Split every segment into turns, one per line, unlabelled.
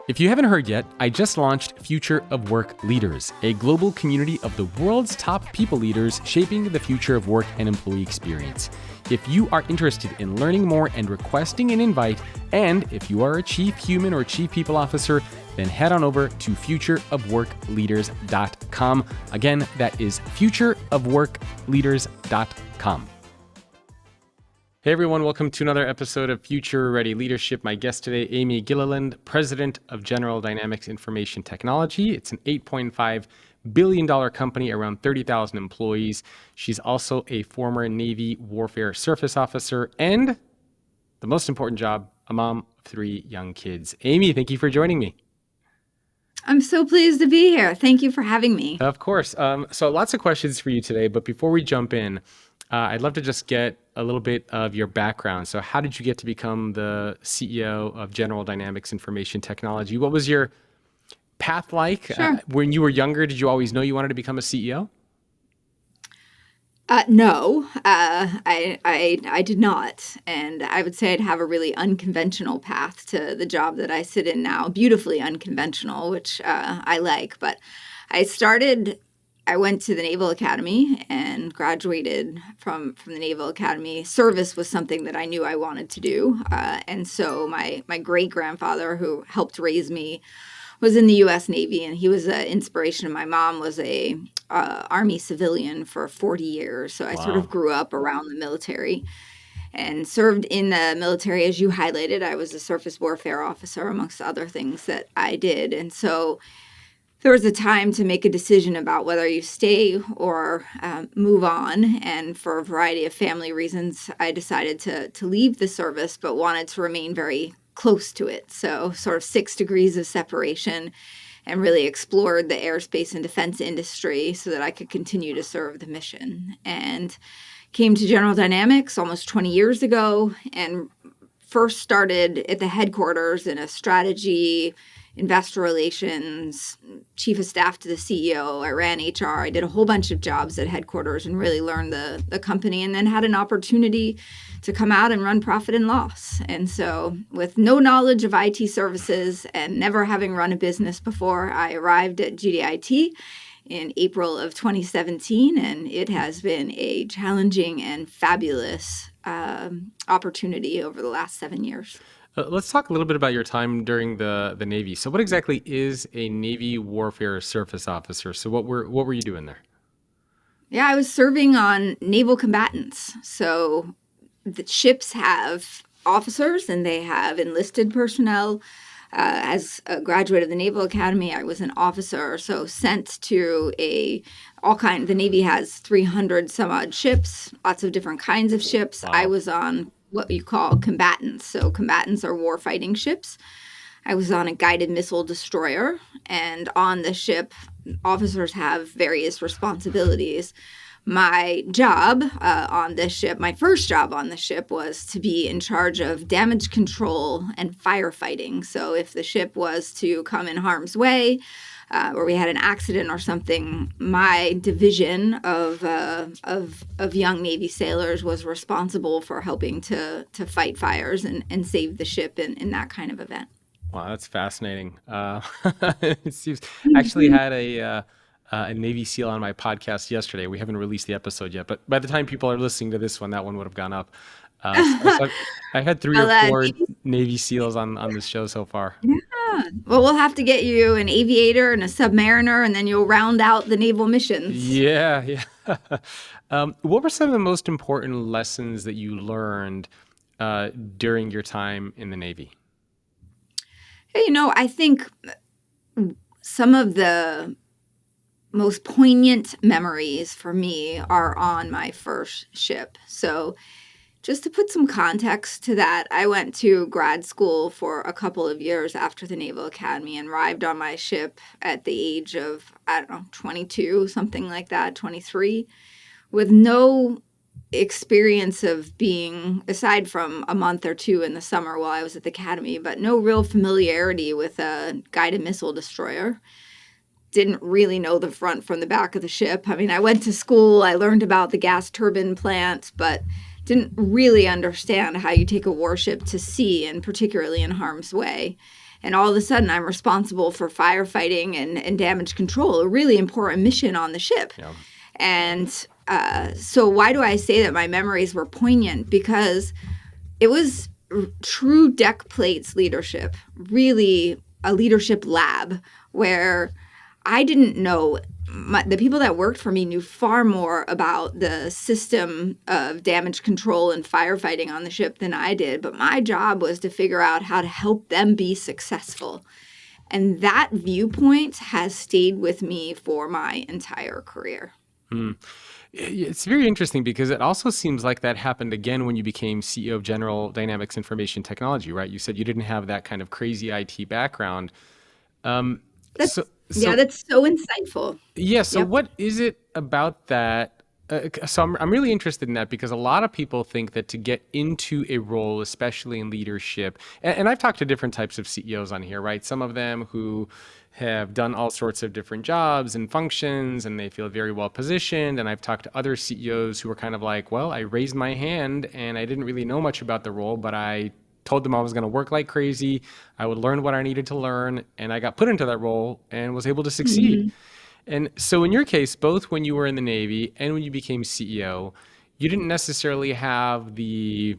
If you haven't heard yet, I just launched Future of Work Leaders, a global community of the world's top people leaders shaping the future of work and employee experience. If you are interested in learning more and requesting an invite, and if you are a chief human or chief people officer, then head on over to futureofworkleaders.com. Again, that is futureofworkleaders.com. Hey everyone, welcome to another episode of Future Ready Leadership. My guest today, Amy Gilliland, President of General Dynamics Information Technology. It's an $8.5 billion company, around 30,000 employees. She's also a former Navy warfare surface officer and, the most important job, a mom of 3 young kids. Amy, thank you for joining me.
I'm so pleased to be here. Thank you for having me.
Of course. So lots of questions for you today, but before we jump in, I'd love to just get a little bit of your background. So how did you get to become the CEO of General Dynamics Information Technology? What was your path like?
Sure.
When you were younger, did you always know you wanted to become a CEO?
No, I did not. And I would say I'd have a really unconventional path to the job that I sit in now. Beautifully unconventional, which I like. But I went to the Naval Academy and graduated from the Naval Academy. Service was something that I knew I wanted to do. And so my great-grandfather, who helped raise me, was in the U.S. Navy, and he was an inspiration. My mom was a Army civilian for 40 years, so I sort of grew up around the military and served in the military. As you highlighted, I was a surface warfare officer, amongst other things that I did. And so there was a time to make a decision about whether you stay or move on. And for a variety of family reasons, I decided to leave the service, but wanted to remain very close to it. So sort of 6 degrees of separation, and really explored the aerospace and defense industry so that I could continue to serve the mission. And came to General Dynamics almost 20 years ago, and first started at the headquarters in a strategy, investor relations, chief of staff to the CEO. I ran HR. I did a whole bunch of jobs at headquarters and really learned the company, and then had an opportunity to come out and run profit and loss. And so with no knowledge of IT services and never having run a business before, I arrived at GDIT in April of 2017, and it has been a challenging and fabulous opportunity over the last 7 years.
Let's talk a little bit about your time during the Navy. So what exactly is a Navy warfare surface officer? So what were you doing there?
Yeah, I was serving on naval combatants. So the ships have officers and they have enlisted personnel. As a graduate of the Naval Academy, I was an officer, so sent to the Navy has 300 some odd ships, lots of different kinds of ships.
Wow.
I was on what you call combatants. So combatants are warfighting ships. I was on a guided missile destroyer, and on the ship, officers have various responsibilities. My job on this ship, my first job on the ship, was to be in charge of damage control and firefighting. So if the ship was to come in harm's way, or we had an accident or something, my division of young Navy sailors was responsible for helping to fight fires and save the ship in that kind of event.
Wow, that's fascinating. Actually had a Navy SEAL on my podcast yesterday. We haven't released the episode yet, but by the time people are listening to this one, that one would have gone up. So I had 3 or 4 Navy SEALs on this show so far.
Yeah. Well, we'll have to get you an aviator and a submariner, and then you'll round out the naval missions.
Yeah. What were some of the most important lessons that you learned during your time in the Navy?
I think some of the most poignant memories for me are on my first ship. So just to put some context to that, I went to grad school for a couple of years after the Naval Academy and arrived on my ship at the age of, 22, something like that, 23, with no experience of being, aside from a month or 2 in the summer while I was at the academy, but no real familiarity with a guided missile destroyer. Didn't really know the front from the back of the ship. I mean, I went to school, I learned about the gas turbine plant, but didn't really understand how you take a warship to sea, and particularly in harm's way. And all of a sudden, I'm responsible for firefighting and damage control, a really important mission on the ship.
Yeah.
And so why do I say that my memories were poignant? Because it was true deck plates leadership, really a leadership lab where I didn't know. The people that worked for me knew far more about the system of damage control and firefighting on the ship than I did. But my job was to figure out how to help them be successful. And that viewpoint has stayed with me for my entire career.
It's very interesting because it also seems like that happened again when you became CEO of General Dynamics Information Technology, right? You said you didn't have that kind of crazy IT background.
That's,
So,
yeah,
so
that's so insightful.
yeah. So
Yep.
what is it about that? So I'm really interested in that because a lot of people think that to get into a role, especially in leadership, and I've talked to different types of CEOs on here, right? Some of them who have done all sorts of different jobs and functions and they feel very well positioned. And I've talked to other CEOs who were kind of like, well, I raised my hand and I didn't really know much about the role, but I told them I was going to work like crazy. I would learn what I needed to learn. And I got put into that role and was able to succeed.
Mhm.
And so in your case, both when you were in the Navy and when you became CEO, you didn't necessarily have the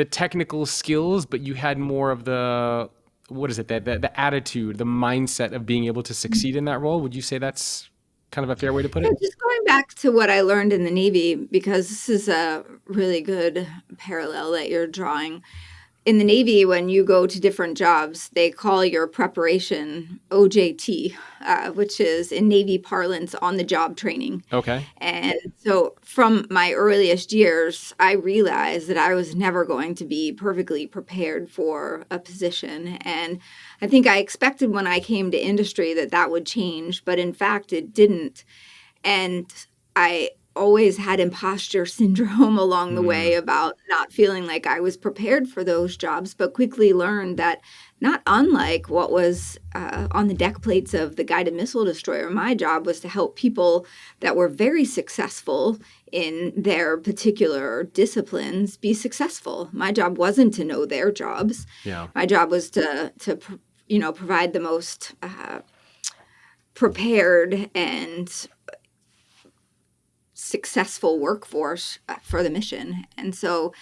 technical skills, but you had more of the what is it that the attitude, the mindset of being able to succeed in that role. Would you say that's kind of a fair way to put
Yeah,
it?
just going back to what I learned in the Navy, because this is a really good parallel that you're drawing. In the Navy, when you go to different jobs, they call your preparation OJT, which is in Navy parlance on the job training.
Okay.
And so from my earliest years, I realized that I was never going to be perfectly prepared for a position. And I think I expected when I came to industry that that would change, but in fact, it didn't. And I always had imposter syndrome along the way
Mm,
about not feeling like I was prepared for those jobs, but quickly learned that not unlike what was on the deck plates of the guided missile destroyer, my job was to help people that were very successful in their particular disciplines be successful. My job wasn't to know their jobs.
yeah.
My job was to provide the most prepared and successful workforce for the mission. And so,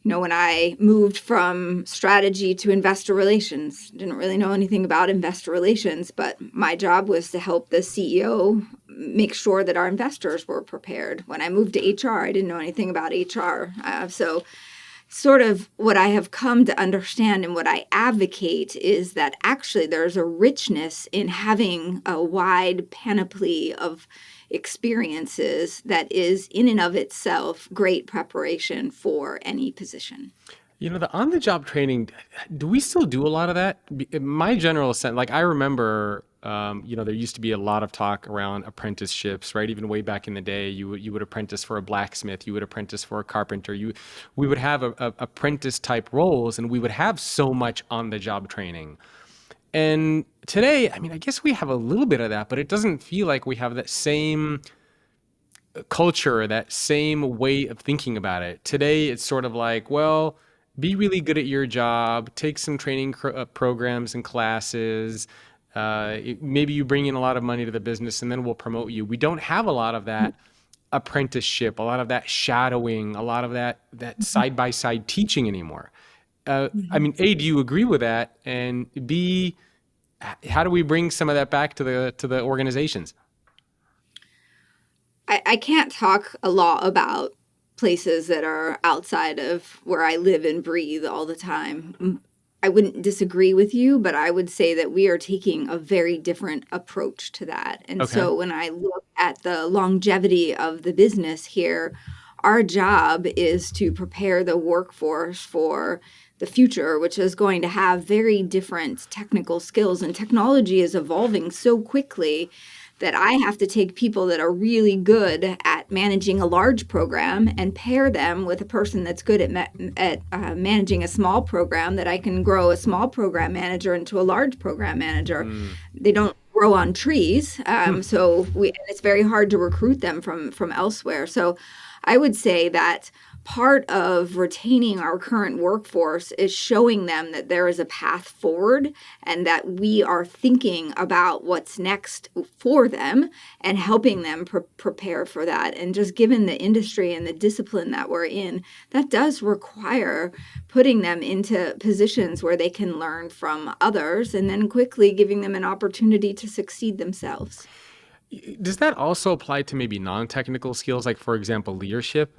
when I moved from strategy to investor relations, didn't really know anything about investor relations, but my job was to help the CEO make sure that our investors were prepared. When I moved to HR, I didn't know anything about HR. So sort of what I have come to understand and what I advocate is that actually there's a richness in having a wide panoply of experiences that is in and of itself great preparation for any position.
The on-the-job training, do we still do a lot of that? My general sense, like I remember, there used to be a lot of talk around apprenticeships, right? Even way back in the day, you would apprentice for a blacksmith, you would apprentice for a carpenter, we would have a apprentice type roles, and we would have so much on-the-job training. And today, I mean, I guess we have a little bit of that, but it doesn't feel like we have that same culture, that same way of thinking about it. Today, it's sort of like, well, be really good at your job, take some training programs and classes. Maybe you bring in a lot of money to the business and then we'll promote you. We don't have a lot of that apprenticeship, a lot of that shadowing, a lot of that side by side teaching anymore. I mean, A, do you agree with that? And B, how do we bring some of that back to the organizations?
I can't talk a lot about places that are outside of where I live and breathe all the time. I wouldn't disagree with you, but I would say that we are taking a very different approach to that. And
Okay.
so when I look at the longevity of the business here, our job is to prepare the workforce for the future, which is going to have very different technical skills. And technology is evolving so quickly that I have to take people that are really good at managing a large program and pair them with a person that's good at managing a small program, that I can grow a small program manager into a large program manager.
Mm.
They don't grow on trees,
Hmm.
and it's very hard to recruit them from elsewhere. So I would say that part of retaining our current workforce is showing them that there is a path forward and that we are thinking about what's next for them and helping them prepare for that. And just given the industry and the discipline that we're in, that does require putting them into positions where they can learn from others and then quickly giving them an opportunity to succeed themselves.
Does that also apply to maybe non-technical skills, like for example, leadership?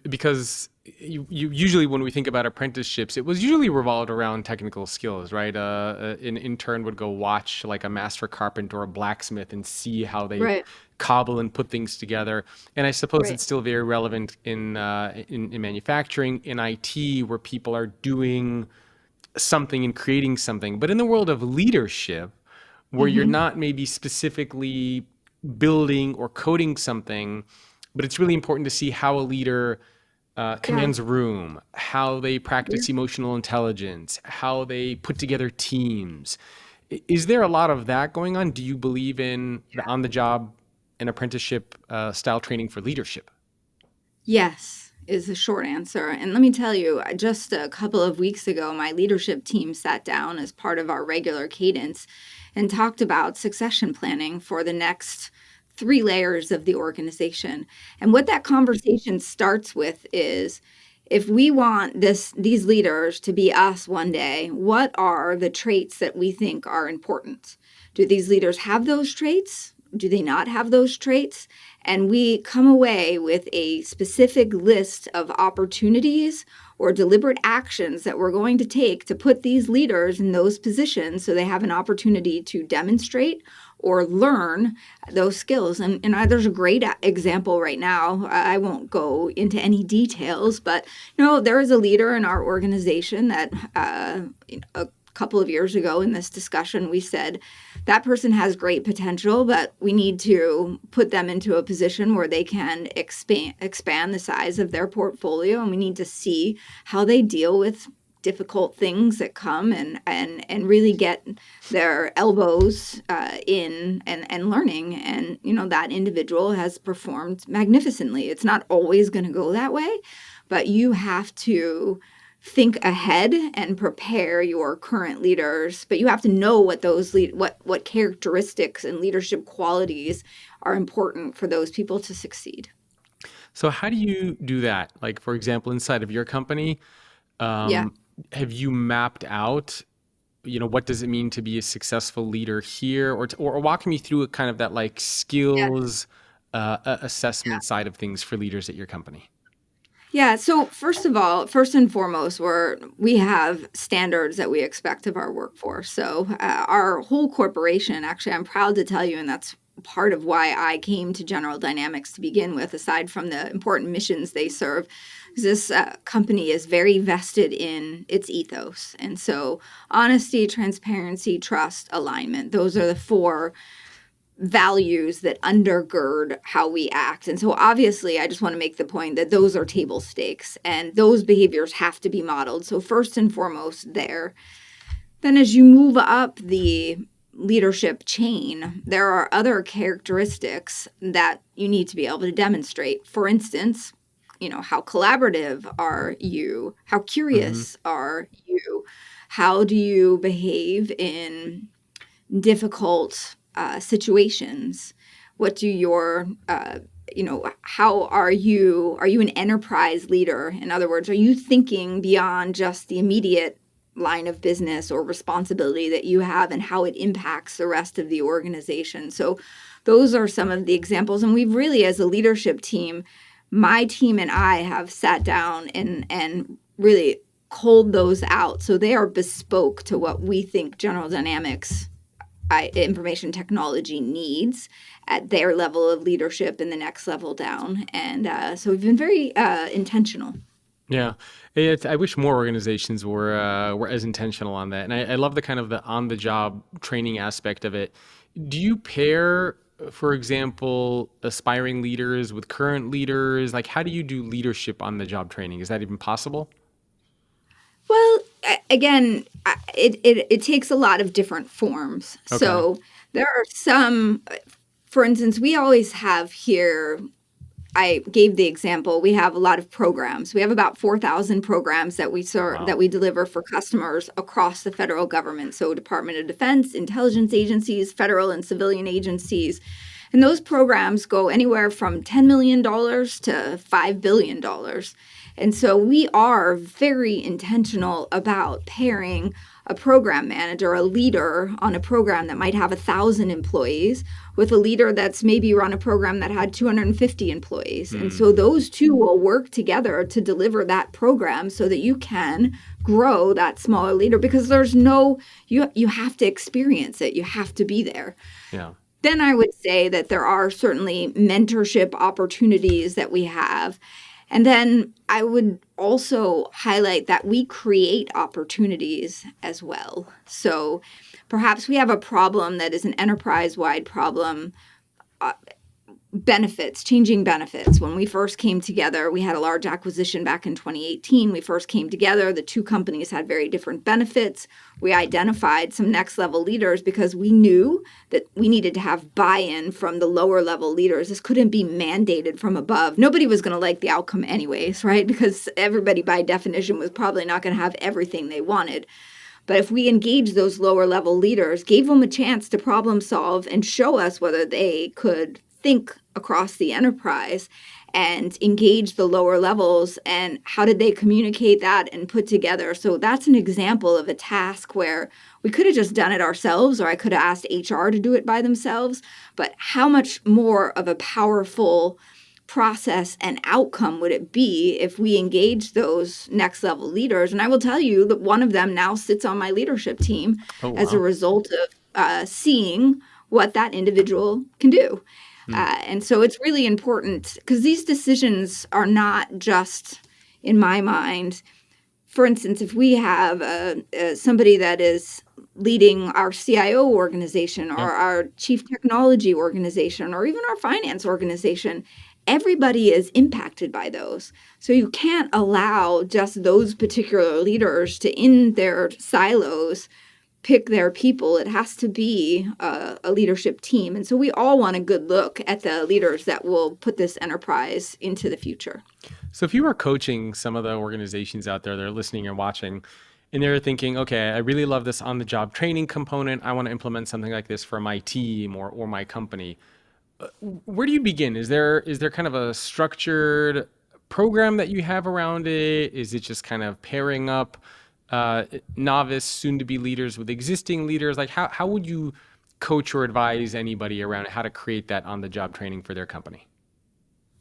Because you usually, when we think about apprenticeships, it was usually revolved around technical skills, right? An intern would go watch like a master carpenter or a blacksmith and see how they
Right,
cobble and put things together. And I suppose
right.
it's still very relevant in manufacturing, in IT, where people are doing something and creating something. But in the world of leadership, where you're
Hmm.
not maybe specifically building or coding something, but it's really important to see how a leader
Yeah.
commands a room, how they
Yeah.
practice emotional intelligence, how they put together teams. Is there a lot of that going on? Do you believe in the on the job and apprenticeship style training for leadership?
Yes, is the short answer. And let me tell you, just a couple of weeks ago, my leadership team sat down as part of our regular cadence and talked about succession planning for the next three layers of the organization. And what that conversation starts with is if we want these leaders to be us one day, what are the traits that we think are important? Do these leaders have those traits? Do they not have those traits? And we come away with a specific list of opportunities or deliberate actions that we're going to take to put these leaders in those positions so they have an opportunity to demonstrate or learn those skills. And there's a great example right now. I won't go into any details, but there is a leader in our organization that a couple of years ago in this discussion, we said that person has great potential, but we need to put them into a position where they can expand the size of their portfolio, and we need to see how they deal with difficult things that come and really get their elbows in and learning. And that individual has performed magnificently. It's not always going to go that way, but you have to think ahead and prepare your current leaders, but you have to know what those what characteristics and leadership qualities are important for those people to succeed.
So how do you do that? Like for example, inside of your company,
Yeah.
um, have you mapped out, what does it mean to be a successful leader here, or walk me through it, kind of that like
Yeah.
skills assessment side of things for leaders at your company?
Yeah. So first of all, first and foremost, we have standards that we expect of our workforce. So our whole corporation, actually, I'm proud to tell you, and that's part of why I came to General Dynamics to begin with, aside from the important missions they serve. Is this company is very vested in its ethos. And so honesty, transparency, trust, alignment. Those are the four values that undergird how we act. And so obviously I just want to make the point that those are table stakes and those behaviors have to be modeled. So first and foremost there. Then as you move up the leadership chain, there are other characteristics that you need to be able to demonstrate. For instance, how collaborative are you? How
Hmm.
curious are you? How do you behave in difficult situations? What do your how are you an enterprise leader? In other words, are you thinking beyond just the immediate line of business or responsibility that you have and how it impacts the rest of the organization? So those are some of the examples, and we've really, as a leadership team, my team and I have sat down and really culled those out so they are bespoke to what we think General Dynamics information technology needs at their level of leadership and the next level down. And so we've been very intentional.
Yeah, I wish more organizations were as intentional on that, and I love the kind of the on the job training aspect of it. Do you pair, for example, aspiring leaders with current leaders? Like, how do you do leadership on the job training? Is that even possible?
Well, again, it takes a lot of different forms.
Okay.
So there are some, for instance, we always have here I gave the example, we have a lot of programs. We have about 4,000 programs that we
Wow.
that we deliver for customers across the federal government. So Department of Defense, intelligence agencies, federal and civilian agencies. And those programs go anywhere from $10 million to $5 billion. And so we are very intentional about pairing a program manager, a leader on a program that might have 1,000 employees, with a leader that's maybe run a program that had 250 employees. And so those two will work together to deliver that program so that you can grow that smaller leader, because there's no, you have to experience it. You have to be there.
Yeah.
Then I would say that there are certainly mentorship opportunities that we have. And then I would also highlight that we create opportunities as well. So perhaps we have a problem that is an enterprise-wide problem. Benefits, changing benefits. When we first came together, we had a large acquisition back in 2018. We first came together. The two companies had very different benefits. We identified some next level leaders because we knew that we needed to have buy-in from the lower level leaders. This couldn't be mandated from above. Nobody was going to like the outcome anyways, right? Because everybody by definition was probably not going to have everything they wanted. But if we engage those lower level leaders, gave them a chance to problem solve and show us whether they could think across the enterprise and engage the lower levels, and how did they communicate that and put together. So that's an example of a task where we could have just done it ourselves, or I could have asked HR to do it by themselves. But how much more of a powerful process and outcome would it be if we engage those next level leaders? And I will tell you that one of them now sits on my leadership team as a result of seeing what that individual can do. And so it's really important, because these decisions are not just, in my mind, for instance, if we have somebody that is leading our CIO organization or our chief technology organization or even our finance organization, everybody is impacted by those. So you can't allow just those particular leaders to, in their silos, pick their people. It has to be a leadership team. And so we all want a good look at the leaders that will put this enterprise into the future.
So if you were coaching some of the organizations out there that are listening and watching, and they're thinking, okay, I really love this on-the-job training component. I want to implement something like this for my team or my company. Where do you begin? Is there kind of a structured program that you have around it? Is it just kind of pairing up novice, soon-to-be leaders with existing leaders? Like how would you coach or advise anybody around how to create that on-the-job training for their company?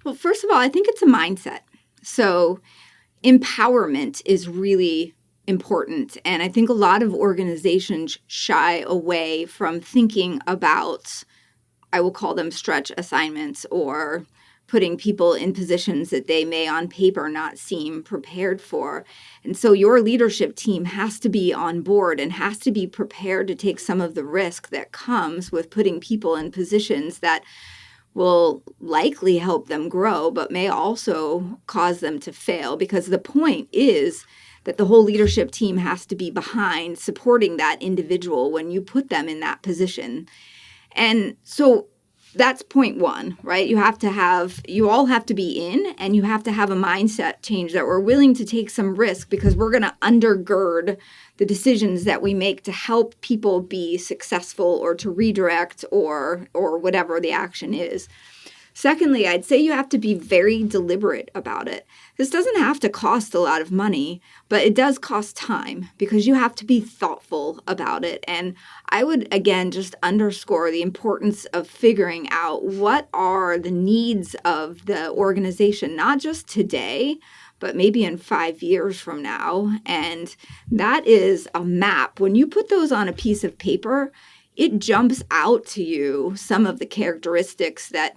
Well, first of all, I think it's a mindset. So empowerment is really important. And I think a lot of organizations shy away from thinking about, I will call them stretch assignments, or putting people in positions that they may on paper not seem prepared for. And so your leadership team has to be on board and has to be prepared to take some of the risk that comes with putting people in positions that will likely help them grow, but may also cause them to fail. Because the point is that the whole leadership team has to be behind supporting that individual when you put them in that position. And so that's point one, right? You all have to be in, and you have to have a mindset change that we're willing to take some risk, because we're going to undergird the decisions that we make to help people be successful or to redirect or whatever the action is. Secondly, I'd say you have to be very deliberate about it. This doesn't have to cost a lot of money, but it does cost time, because you have to be thoughtful about it. And I would, again, just underscore the importance of figuring out what are the needs of the organization, not just today, but maybe in 5 years from now. And that is a map. When you put those on a piece of paper, it jumps out to you some of the characteristics that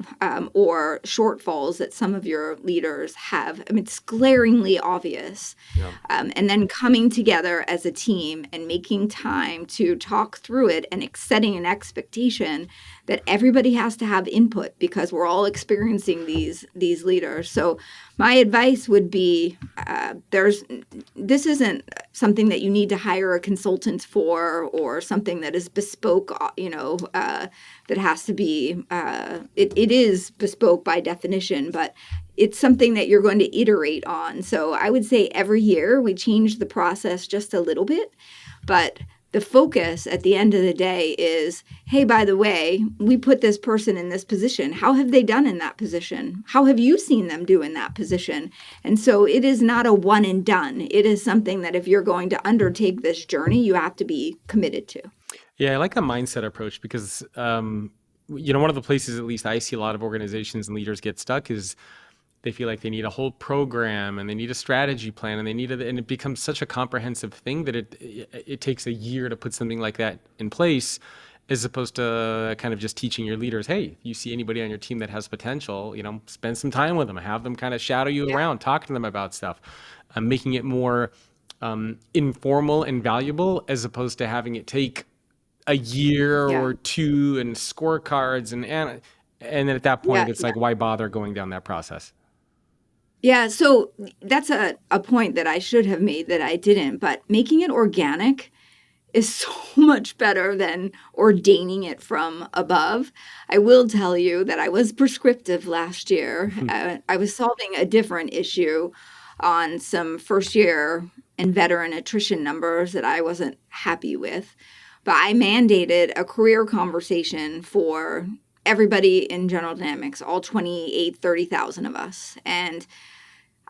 or shortfalls that some of your leaders have. I mean, it's glaringly obvious.
Yeah.
And then coming together as a team and making time to talk through it and setting an expectation that everybody has to have input, because we're all experiencing these leaders. So my advice would be this isn't something that you need to hire a consultant for, or something that is bespoke that has to be, it is bespoke by definition, but it's something that you're going to iterate on. So I would say every year we change the process just a little bit, but the focus at the end of the day is, hey, by the way, we put this person in this position. How have they done in that position? How have you seen them do in that position? And so it is not a one and done. It is something that if you're going to undertake this journey, you have to be committed to.
Yeah, I like the mindset approach because, one of the places at least I see a lot of organizations and leaders get stuck is they feel like they need a whole program and they need a strategy plan and and it becomes such a comprehensive thing that it takes a year to put something like that in place, as opposed to kind of just teaching your leaders, hey, if you see anybody on your team that has potential, spend some time with them, have them kind of shadow you around, talk to them about stuff, making it more informal and valuable, as opposed to having it take a year
Yeah.
or two and scorecards and then at that point it's like, why bother going down that process?
Yeah, so that's a point that I should have made that I didn't, but making it organic is so much better than ordaining it from above. I will tell you that I was prescriptive last year. I was solving a different issue on some first year and veteran attrition numbers that I wasn't happy with. But I mandated a career conversation for everybody in General Dynamics, all 30,000 of us. And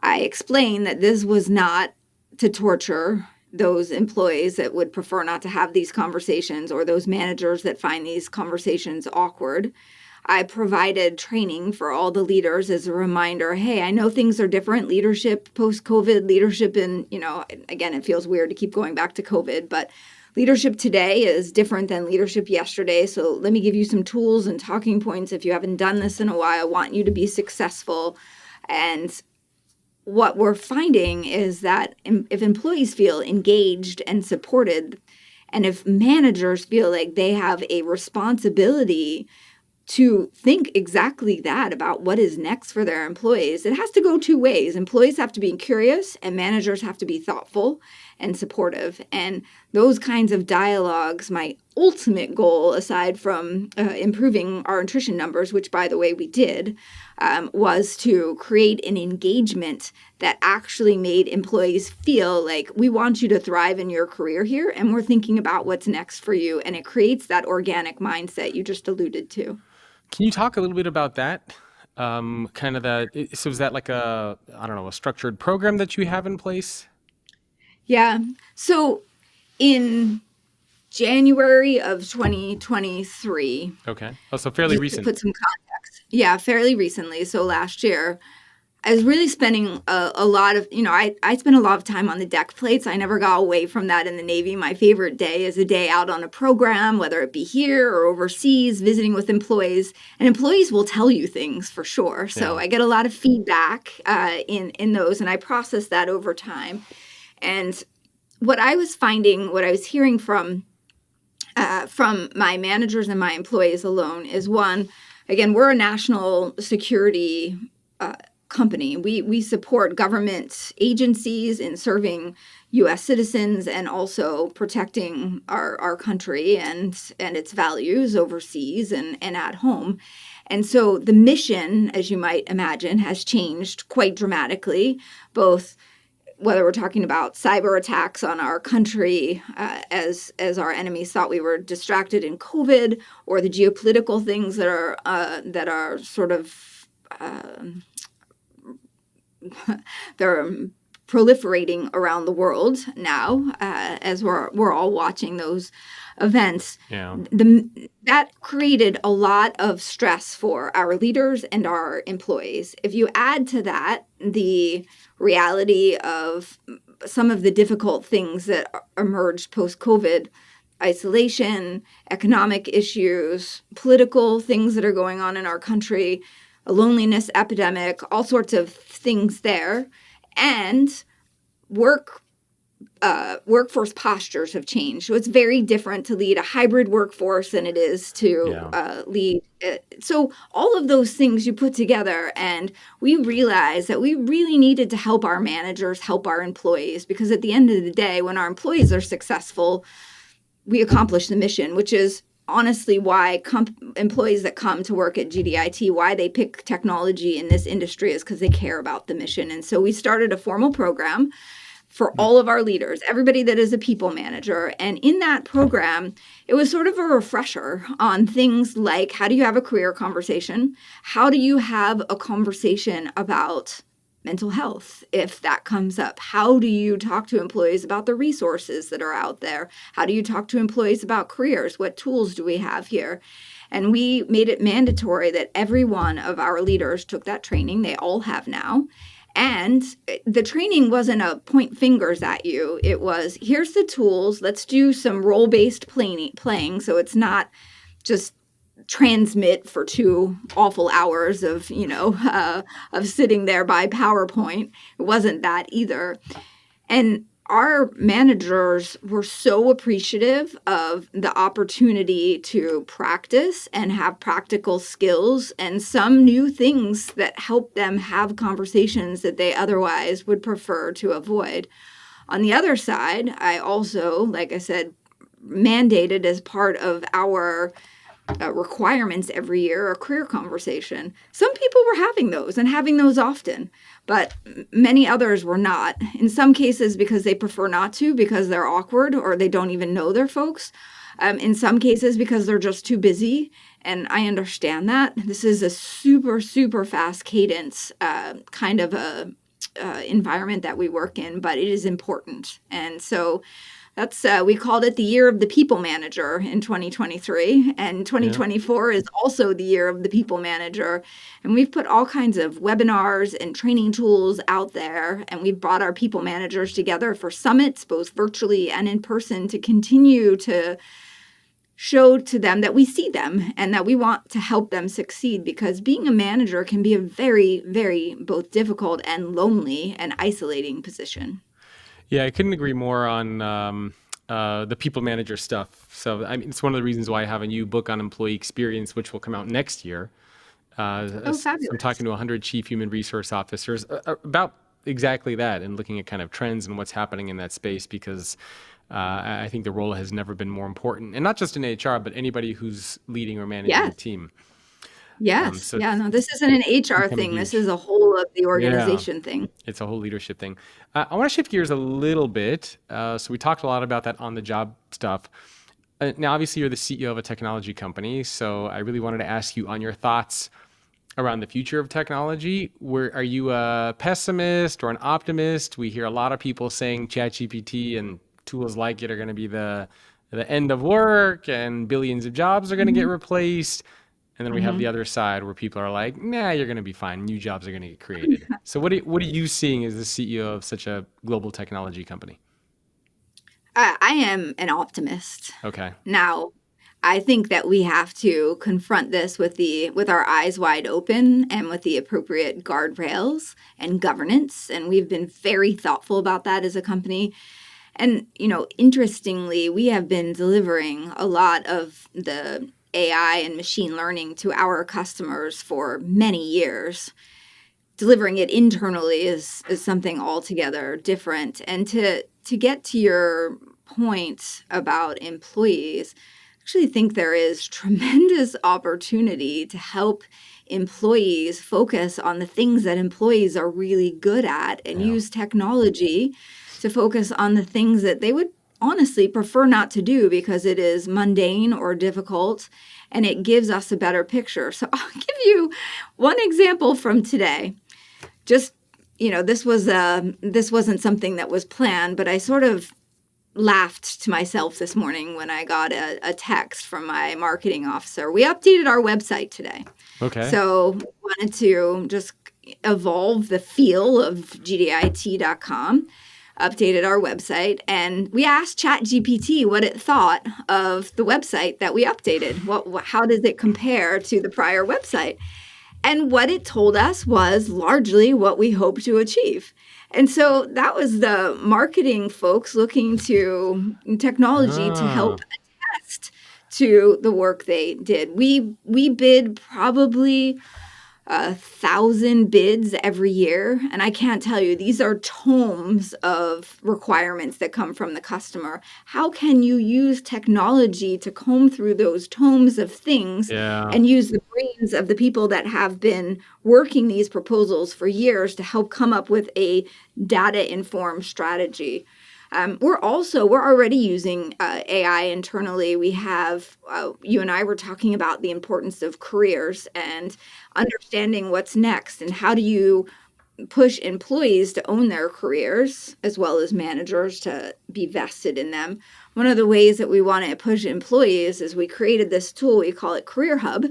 I explained that this was not to torture those employees that would prefer not to have these conversations, or those managers that find these conversations awkward. I provided training for all the leaders as a reminder, hey, I know things are different. Leadership post-COVID, leadership in, again, it feels weird to keep going back to COVID, but leadership today is different than leadership yesterday. So let me give you some tools and talking points. If you haven't done this in a while, I want you to be successful. And what we're finding is that if employees feel engaged and supported, and if managers feel like they have a responsibility to think exactly that about what is next for their employees, it has to go two ways. Employees have to be curious and managers have to be thoughtful and supportive. And those kinds of dialogues, my ultimate goal, aside from improving our attrition numbers, which, by the way, we did, was to create an engagement that actually made employees feel like, we want you to thrive in your career here, and we're thinking about what's next for you. And it creates that organic mindset you just alluded to.
Can you talk a little bit about that? So is that like a structured program that you have in place?
Yeah. So in January of 2023.
Okay. Oh, so fairly
Just
recent.
to put some context. Yeah, fairly recently. So last year, I was really spending a lot of, I spent a lot of time on the deck plates. I never got away from that in the Navy. My favorite day is a day out on a program, whether it be here or overseas, visiting with employees. And employees will tell you things for sure. So I get a lot of feedback in those, and I process that over time. And what I was finding, what I was hearing from my managers and my employees alone is, one, again, we're a national security company. We support government agencies in serving U.S. citizens and also protecting our country and its values overseas and at home. And so the mission, as you might imagine, has changed quite dramatically, both whether we're talking about cyber attacks on our country as our enemies thought we were distracted in COVID, or the geopolitical things that are sort of they're proliferating around the world now as we're all watching those events.
Yeah.
That created a lot of stress for our leaders and our employees. If you add to that the reality of some of the difficult things that emerged post-COVID, isolation, economic issues, political things that are going on in our country, a loneliness epidemic, all sorts of things there, and workforce postures have changed. So it's very different to lead a hybrid workforce than it is to lead. So all of those things you put together, and we realized that we really needed to help our managers, help our employees, because at the end of the day, when our employees are successful, we accomplish the mission, which is honestly why employees that come to work at GDIT, why they pick technology in this industry is because they care about the mission. And so we started a formal program for all of our leaders, everybody that is a people manager. And in that program, it was sort of a refresher on things like, how do you have a career conversation? How do you have a conversation about mental health if that comes up? How do you talk to employees about the resources that are out there? How do you talk to employees about careers? What tools do we have here? And we made it mandatory that every one of our leaders took that training. They all have now. And the training wasn't a point fingers at you. It was, here's the tools. Let's do some role-based playing. So it's not just transmit for 2 awful hours of, of sitting there by PowerPoint. It wasn't that either. And our managers were so appreciative of the opportunity to practice and have practical skills and some new things that help them have conversations that they otherwise would prefer to avoid. On the other side, I also, like I said, mandated as part of our requirements every year a career conversation. Some people were having those and having those often, but many others were not. In some cases because they prefer not to, because they're awkward or they don't even know their folks. In some cases because they're just too busy. And I understand that. This is a super, super fast cadence kind of a environment that we work in, but it is important. And so that's we called it the year of the people manager in 2023, and 2024 is also the year of the people manager. And we've put all kinds of webinars and training tools out there, and we've brought our people managers together for summits, both virtually and in person, to continue to show to them that we see them and that we want to help them succeed, because being a manager can be a very, very both difficult and lonely and isolating position.
Yeah, I couldn't agree more on the people manager stuff. So I mean, it's one of the reasons why I have a new book on employee experience, which will come out next year.
Oh,
So I'm
fabulous.
talking to 100 chief human resource officers about exactly that and looking at kind of trends and what's happening in that space, because I think the role has never been more important, and not just in HR, but anybody who's leading or managing a
Yes.
team.
Yes.
So
Yeah. No, this isn't an
it's
HR
becoming
thing. This
huge.
is a whole of the
Yeah.
organization thing.
It's a whole leadership thing. I want to shift gears a little bit. So we talked a lot about that on the job stuff. Now, obviously, you're the CEO of a technology company. So I really wanted to ask you on your thoughts around the future of technology. Are you a pessimist or an optimist? We hear a lot of people saying ChatGPT and tools like it are going to be the end of work and billions of jobs are going to get
Mhm.
replaced. And then we have the
Mhm.
other side where people are like, nah, you're going to be fine. New jobs are going to get created. So what are you seeing as the CEO of such a global technology company?
I am an optimist.
Okay.
Now, I think that we have to confront this with our eyes wide open and with the appropriate guardrails and governance. And we've been very thoughtful about that as a company. And, interestingly, we have been delivering a lot of the AI and machine learning to our customers for many years. Delivering it internally is something altogether different. And to get to your point about employees, I actually think there is tremendous opportunity to help employees focus on the things that employees are really good at and
Yeah.
use technology to focus on the things that they would honestly prefer not to do because it is mundane or difficult, and it gives us a better picture. So I'll give you one example from today. Just, this wasn't something that was planned, but I sort of laughed to myself this morning when I got a text from my marketing officer. We updated our website today.
Okay.
So wanted to just evolve the feel of GDIT.com, updated our website, and we asked ChatGPT what it thought of the website that we updated. How does it compare to the prior website? And what it told us was largely what we hope to achieve. And so that was the marketing folks looking to technology to help
Ah,
attest to the work they did. We bid probably 1,000 bids every year. And I can't tell you, these are tomes of requirements that come from the customer. How can you use technology to comb through those tomes of things
Yeah.
and use the brains of the people that have been working these proposals for years to help come up with a data-informed strategy? We're already using AI internally. We have, you and I were talking about the importance of careers and understanding what's next and how do you push employees to own their careers as well as managers to be vested in them. One of the ways that we want to push employees is we created this tool, we call it Career Hub,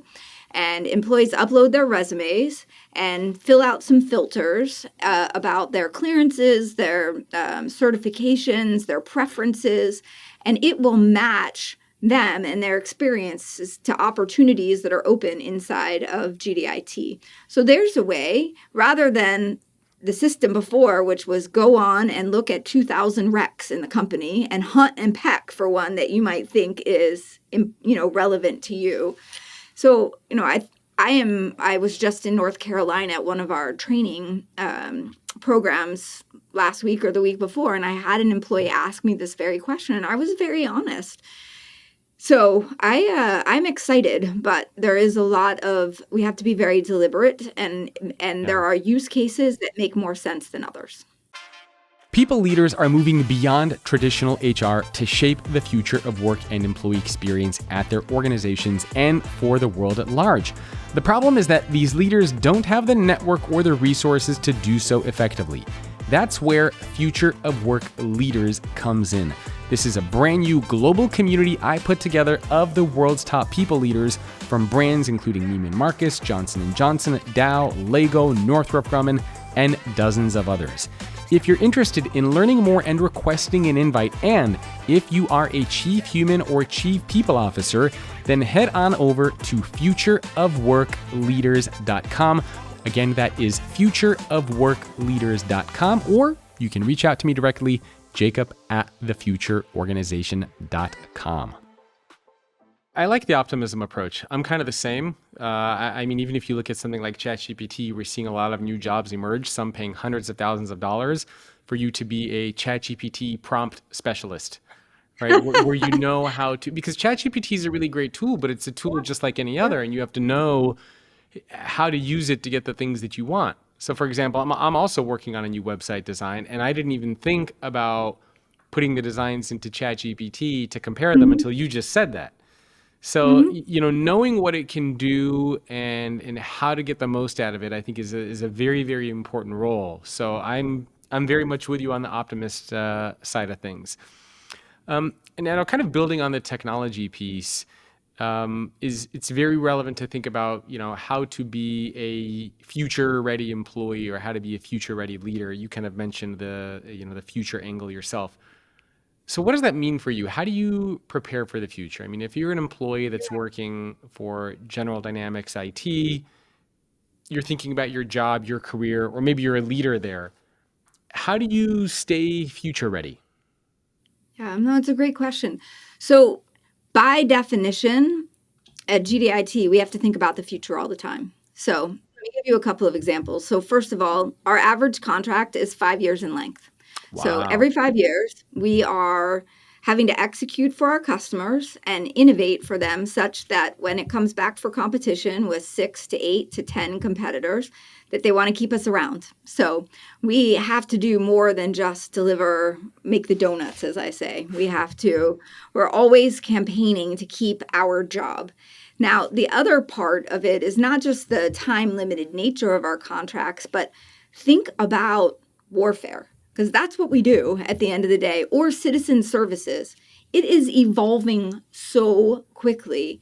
and employees upload their resumes and fill out some filters about their clearances, their certifications, their preferences, and it will match them and their experiences to opportunities that are open inside of GDIT. So there's a way, rather than the system before, which was go on and look at 2,000 recs in the company and hunt and peck for one that you might think is, relevant to you. So, I was just in North Carolina at one of our training programs last week or the week before, and I had an employee ask me this very question, and I was very honest. So I'm excited, but there is we have to be very deliberate, and there are use cases that make more sense than others.
People leaders are moving beyond traditional HR to shape the future of work and employee experience at their organizations and for the world at large. The problem is that these leaders don't have the network or the resources to do so effectively. That's where Future of Work Leaders comes in. This is a brand new global community I put together of the world's top people leaders from brands including Neiman Marcus, Johnson & Johnson, Dow, Lego, Northrop Grumman, and dozens of others. If you're interested in learning more and requesting an invite, and if you are a Chief Human or Chief People Officer, then head on over to futureofworkleaders.com. Again, that is futureofworkleaders.com, or you can reach out to me directly, jacob@thefutureorganization.com. I like the optimism approach. I'm kind of the same. I mean, even if you look at something like ChatGPT, we're seeing a lot of new jobs emerge, some paying hundreds of thousands of dollars for you to be a ChatGPT prompt specialist, right? where you know how to, because ChatGPT is a really great tool, but it's a tool just like any other, and you have to know how to use it to get the things that you want. So for example, I'm also working on a new website design, and I didn't even think about putting the designs into ChatGPT to compare them until you just said that. So, knowing what it can do and how to get the most out of it, I think is a very, very important role. So I'm very much with you on the optimist side of things. And now kind of building on the technology piece, it's very relevant to think about, how to be a future ready employee or how to be a future ready leader. You kind of mentioned the future angle yourself. So what does that mean for you? How do you prepare for the future? I mean, if you're an employee that's working for General Dynamics IT, you're thinking about your job, your career, or maybe you're a leader there. How do you stay future ready?
Yeah, no, it's a great question. So by definition, at GDIT, we have to think about the future all the time. So let me give you a couple of examples. So first of all, our average contract is 5 years in length. So every 5 years, we are having to execute for our customers and innovate for them such that when it comes back for competition with 6 to 8 to 10 competitors, that they want to keep us around. So we have to do more than just make the donuts, as I say. We're always campaigning to keep our job. Now, the other part of it is not just the time-limited nature of our contracts, but think about warfare, because that's what we do at the end of the day, or citizen services. It is evolving so quickly.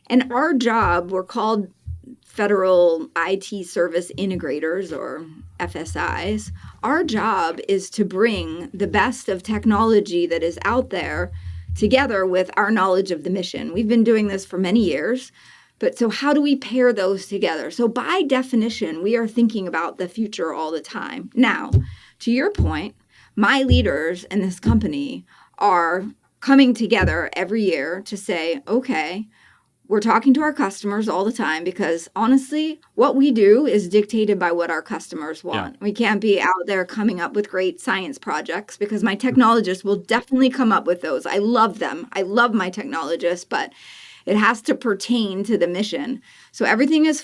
And our job, we're called Federal IT Service Integrators, or FSIs. Our job is to bring the best of technology that is out there together with our knowledge of the mission. We've been doing this for many years. But so how do we pair those together? So by definition, we are thinking about the future all the time. Now, to your point, my leaders in this company are coming together every year to say, okay, we're talking to our customers all the time because honestly, what we do is dictated by what our customers
Yeah.
want. We can't be out there coming up with great science projects because my technologists will definitely come up with those. I love them. I love my technologists, but it has to pertain to the mission. So everything is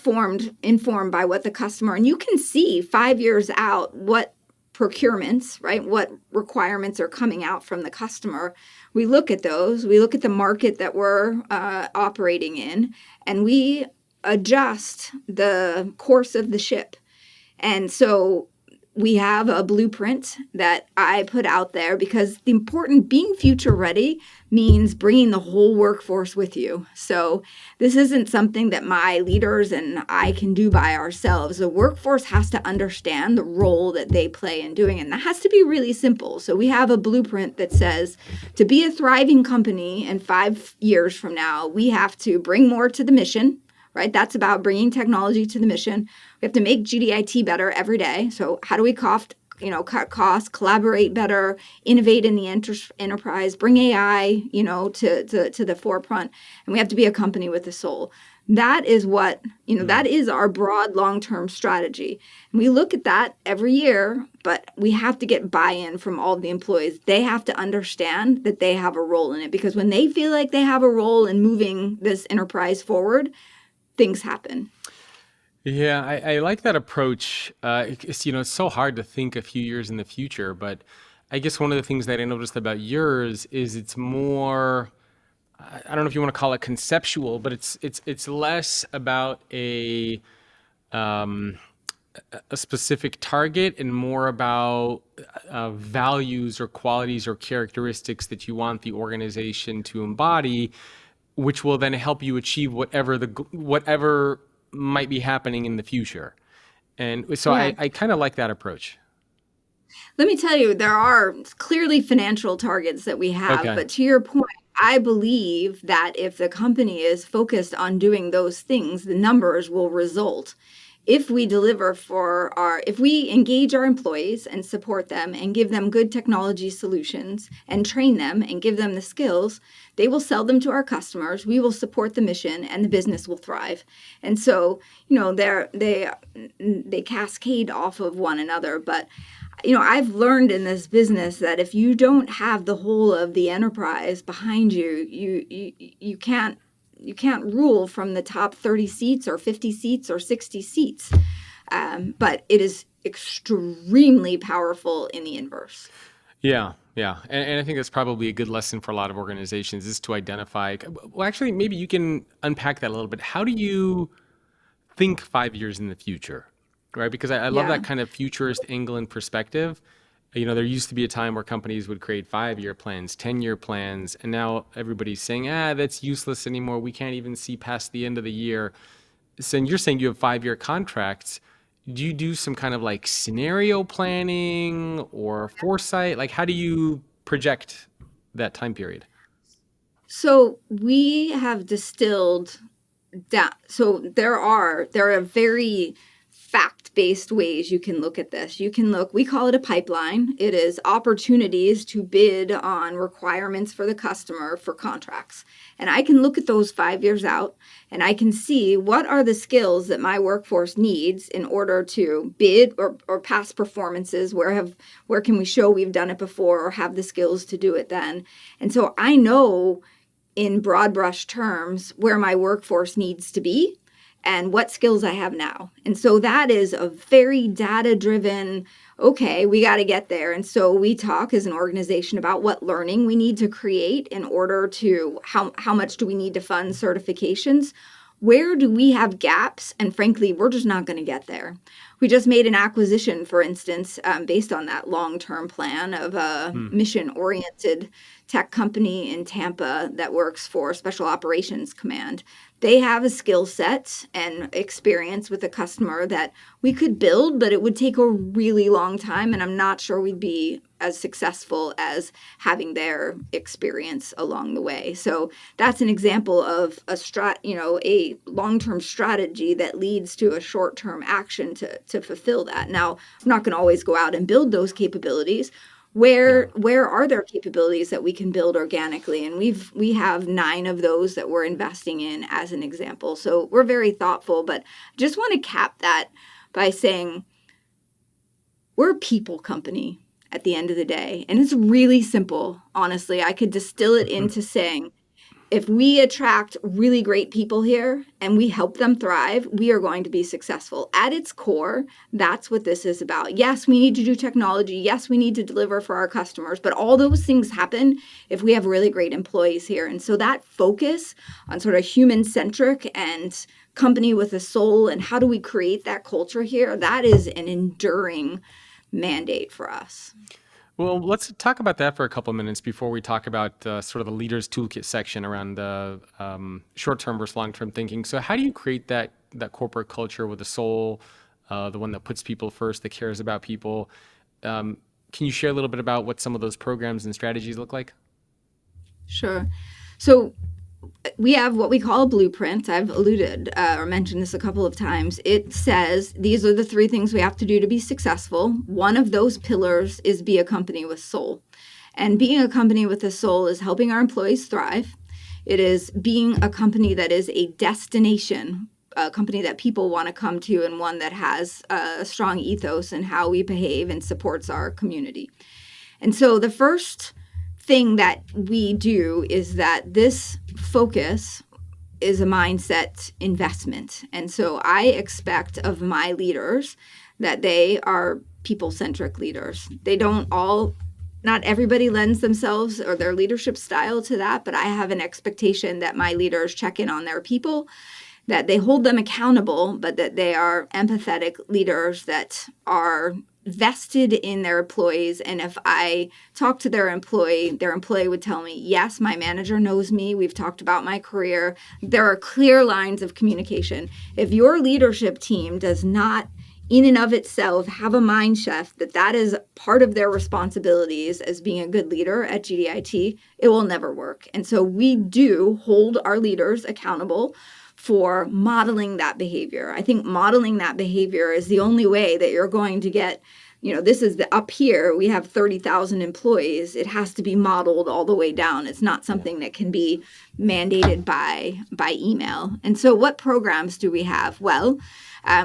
informed by what the customer, and you can see 5 years out what procurements, right? What requirements are coming out from the customer. We look at those, we look at the market that we're operating in, and we adjust the course of the ship. And so we have a blueprint that I put out there because the important being future ready means bringing the whole workforce with you. So this isn't something that my leaders and I can do by ourselves. The workforce has to understand the role that they play in doing it. And that has to be really simple. So we have a blueprint that says to be a thriving company in 5 years from now, we have to bring more to the mission, right? That's about bringing technology to the mission. We have to make GDIT better every day. So how do we cut costs, collaborate better, innovate in the enterprise, bring AI, to the forefront, and we have to be a company with a soul. That is that is our broad long-term strategy. And we look at that every year, but we have to get buy-in from all the employees. They have to understand that they have a role in it because when they feel like they have a role in moving this enterprise forward, things happen.
Yeah, I like that approach. It's so hard to think a few years in the future, but I guess one of the things that I noticed about yours is it's more, I don't know if you want to call it conceptual, but it's less about um, a specific target and more about values or qualities or characteristics that you want the organization to embody, which will then help you achieve whatever might be happening in the future. And so
Yeah.
I kind of like that approach.
Let me tell you, there are clearly financial targets that we have,
Okay.
but to your point, I believe that if the company is focused on doing those things, the numbers will result. If we engage our employees and support them and give them good technology solutions and train them and give them the skills, they will sell them to our customers. We will support the mission and the business will thrive. And so, they cascade off of one another. But I've learned in this business that if you don't have the whole of the enterprise behind you, you can't rule from the top 30 seats or 50 seats or 60 seats. But it is extremely powerful in the inverse.
Yeah, yeah. And I think that's probably a good lesson for a lot of organizations is to identify. Well, actually, maybe you can unpack that a little bit. How do you think 5 years in the future, right? Because I love
Yeah.
that kind of futurist angle and perspective. There used to be a time where companies would create 5-year plans, 10-year plans, and now everybody's saying, that's useless anymore. We can't even see past the end of the year. So and you're saying you have 5-year contracts. Do you do some kind of like scenario planning or foresight? Like, how do you project that time period?
So we have distilled down. So there are very fact-based ways you can look at this. We call it a pipeline. It is opportunities to bid on requirements for the customer for contracts. And I can look at those 5 years out and I can see what are the skills that my workforce needs in order to bid or pass performances. Where can we show we've done it before or have the skills to do it then? And so I know in broad brush terms where my workforce needs to be and what skills I have now. And so that is a very data driven, okay, we got to get there. And so we talk as an organization about what learning we need to create in order to how much do we need to fund certifications? Where do we have gaps? And frankly, we're just not going to get there. We just made an acquisition, for instance, based on that long-term plan of a
Hmm.
mission-oriented tech company in Tampa that works for Special Operations Command. They have a skill set and experience with a customer that we could build, but it would take a really long time, and I'm not sure we'd be as successful as having their experience along the way. So that's an example of a long-term strategy that leads to a short-term action to fulfill that. Now, I'm not going to always go out and build those capabilities.
Yeah.
Where are there capabilities that we can build organically? And we have 9 of those that we're investing in as an example. So we're very thoughtful, but just want to cap that by saying we're a people company at the end of the day. And it's really simple. Honestly, I could distill it into saying if we attract really great people here and we help them thrive, we are going to be successful. At its core, that's what this is about. Yes, we need to do technology. Yes, we need to deliver for our customers, but all those things happen if we have really great employees here. And so that focus on sort of human centric and company with a soul and how do we create that culture here, that is an enduring mandate for us.
Well, let's talk about that for a couple of minutes before we talk about sort of the leader's toolkit section around the short-term versus long-term thinking. So, how do you create that corporate culture with a soul, the one that puts people first, that cares about people? Can you share a little bit about what some of those programs and strategies look like?
Sure. So we have what we call a blueprint. I've alluded or mentioned this a couple of times. It says these are the 3 things we have to do to be successful. One of those pillars is be a company with soul. And being a company with a soul is helping our employees thrive. It is being a company that is a destination, a company that people want to come to, and one that has a strong ethos in how we behave and supports our community. And so the first thing that we do is that this focus is a mindset investment. And so I expect of my leaders that they are people-centric leaders. They don't all, not everybody lends themselves or their leadership style to that, but I have an expectation that my leaders check in on their people, that they hold them accountable, but that they are empathetic leaders that are vested in their employees. And if I talk to their employee would tell me, yes, my manager knows me. We've talked about my career. There are clear lines of communication. If your leadership team does not in and of itself have a mind shift that is part of their responsibilities as being a good leader at GDIT, it will never work. And so we do hold our leaders accountable for modeling that behavior. I think modeling that behavior is the only way that you're going to get, this is up here, we have 30,000 employees. It has to be modeled all the way down. It's not something that can be mandated by email. And so what programs do we have? Well,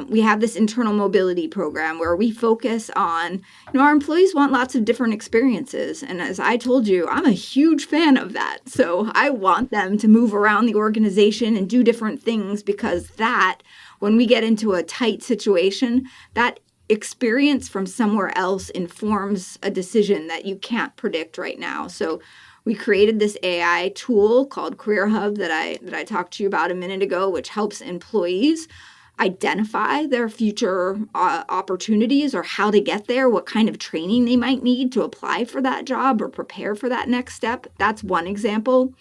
we have this internal mobility program where we focus on, our employees want lots of different experiences. And as I told you, I'm a huge fan of that. So I want them to move around the organization and do different things because when we get into a tight situation, that experience from somewhere else informs a decision that you can't predict right now. So we created this AI tool called Career Hub that I talked to you about a minute ago, which helps employees identify their future opportunities or how to get there, what kind of training they might need to apply for that job or prepare for that next step. That's one example.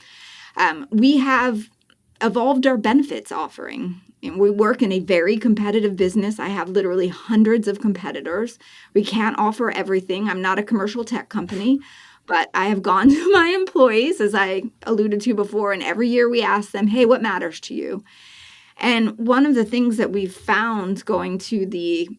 We have evolved our benefits offering. And we work in a very competitive business. I have literally hundreds of competitors. We can't offer everything. I'm not a commercial tech company, but I have gone to my employees, as I alluded to before, and every year we ask them, hey, what matters to you? And one of the things that we've found going to the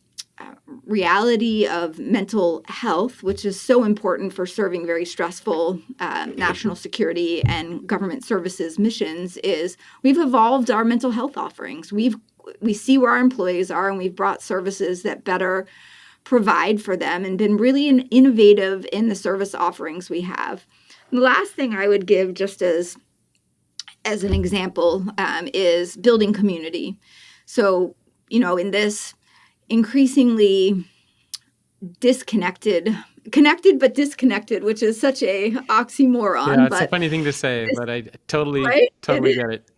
reality of mental health, which is so important for serving very stressful national security and government services missions, is we've evolved our mental health offerings. We see where our employees are, and we've brought services that better provide for them and been really innovative in the service offerings we have. And the last thing I would give just as an example is building community. So, in this increasingly connected but disconnected, which is such a oxymoron.
Yeah, it's a
but
funny thing to say, but I
right?
totally get it.